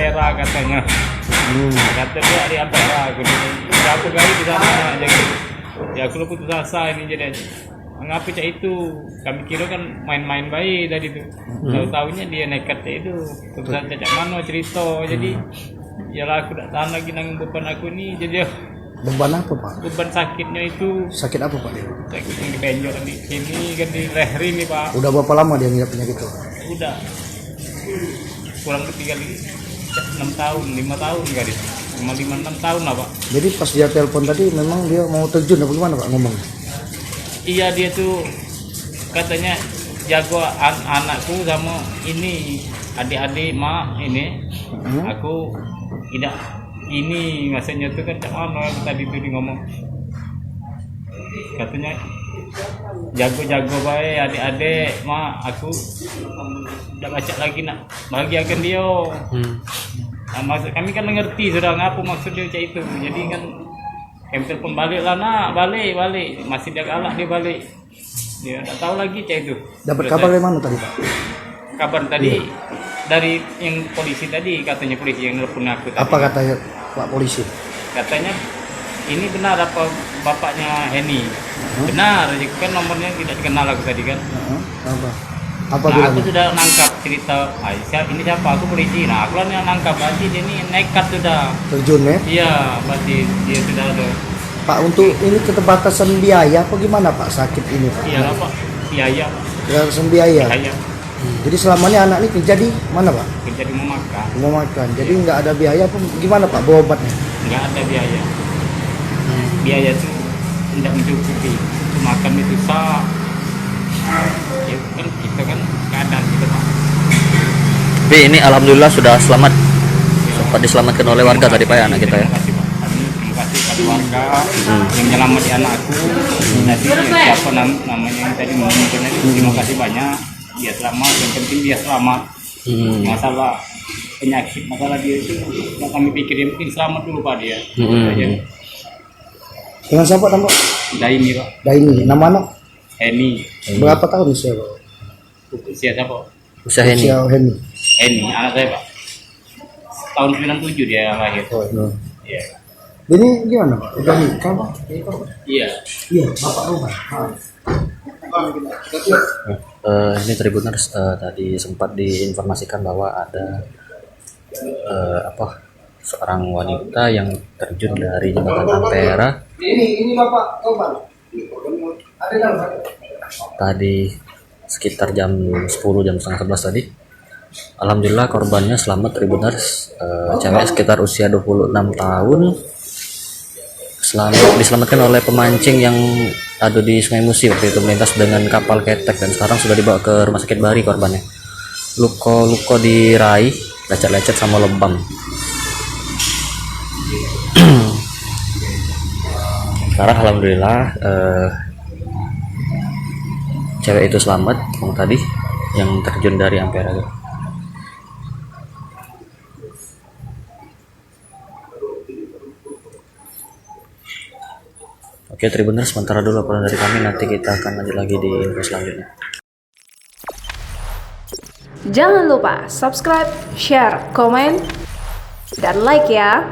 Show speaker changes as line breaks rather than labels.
Ampera katanya. Kata dia di Ampera, aku kali di sana jadi. Ya aku putus asa ini jadi. Mengapa cak itu? Kami kira kan main-main baik tadi itu. Tahu-tahunya dia nekat itu. Kebetulan cak mano cerita. Jadi ya lah aku tak tahan lagi nanggung beban aku ini. Jadi
Beban apa Pak?
beban sakitnya itu.
Sakit apa Pak dia?
Sakit yang dibenjol di sini kan di leher ini Pak.
Udah berapa lama dia ngidap penyakit itu?
Udah kurang lebih kali 6 tahun, 5 tahun kali. 5-6 tahun lah Pak.
Jadi pas dia telepon tadi memang dia mau terjun apa gimana Pak ngomong?
Iya dia tuh katanya jago anakku sama ini adik-adik mak ini. Aku tidak ini maksudnya tuh kan cak mana tadi tuh di ngomong. Katanya jago-jago baik adik-adik mak aku udah baca lagi nak bahagiakan dia. Nah, maksud kami kan mengerti sudah ngapa maksud dia cak itu. Jadi kan kami telepon balik lah nak balik masih dia galak dia balik. Dia tak tahu lagi cak itu.
Dapat kabar dari mana tadi Pak?
Kabar tadi dari yang polisi tadi katanya polisi yang nelpon aku tadi.
Apa katanya Pak polisi?
Katanya ini benar apa bapaknya Heni? Benar, kan nomornya tidak dikenal aku tadi kan.
Apa
Nah,
bilangnya?
aku sudah nangkap cerita Aisyah, ini siapa? Aku polisi. Nah, aku yang nangkap berarti dia ini nekat sudah.
Terjun ya?
Iya, berarti dia sudah ada.
Pak untuk ini keterbatasan biaya apa gimana Pak sakit ini Pak?
Iya lah Pak, biaya.
Keterbatasan biaya.
Biaya.
Jadi selama ini anak ini kerja di mana Pak?
Kerja di rumah makan,
Mau makan. Jadi nggak ada biaya apa gimana Pak berobatnya?
nggak ada biaya. Biaya itu tidak mencukupi. Makan itu susah. Ya kan kita kan keadaan kita Pak.
Tapi ini alhamdulillah sudah selamat. Sempat diselamatkan oleh warga tadi Pak ya anak kita ya.
Terima kasih Pak. Terima kasih kepada warga yang menyelamatkan anakku. Tadi siapa namanya yang tadi memimpin itu. Terima kasih banyak. Dia selamat. Yang penting dia selamat. Masalah penyakit, masalah dia itu yang kami pikir yang penting selamat dulu Pak dia.
Dengan siapa nama?
Daini Pak.
Daini. Nama anak?
Heni.
Berapa tahun usia Pak?
Usia siapa?
Usaha ini.
Usia Heni.
Heni, anak saya Pak. Tahun 97 dia lahir.
Oh, iya.
Iya.
Ini gimana Pak? Udah nikah Pak?
Iya.
Iya, Bapak rumah.
Ini Tribuners tadi sempat diinformasikan bahwa ada seorang wanita yang terjun dari jembatan Ampera
Ini Bapak Topan.
tadi sekitar jam 10 jam setengah 11 tadi. Alhamdulillah korbannya selamat Tribuners, cewek sekitar usia 26 tahun diselamatkan oleh pemancing yang ada di Sungai Musi waktu itu melintas dengan kapal ketek dan sekarang sudah dibawa ke rumah sakit Bari korbannya. Luka diraih, lecet-lecet sama lebam. Sekarang alhamdulillah cewek itu selamat yang tadi yang terjun dari Ampera. Oke Tribuners, sementara dulu laporan dari kami, nanti kita akan lanjut lagi di info selanjutnya.
Jangan lupa subscribe, share, komen, dan like ya.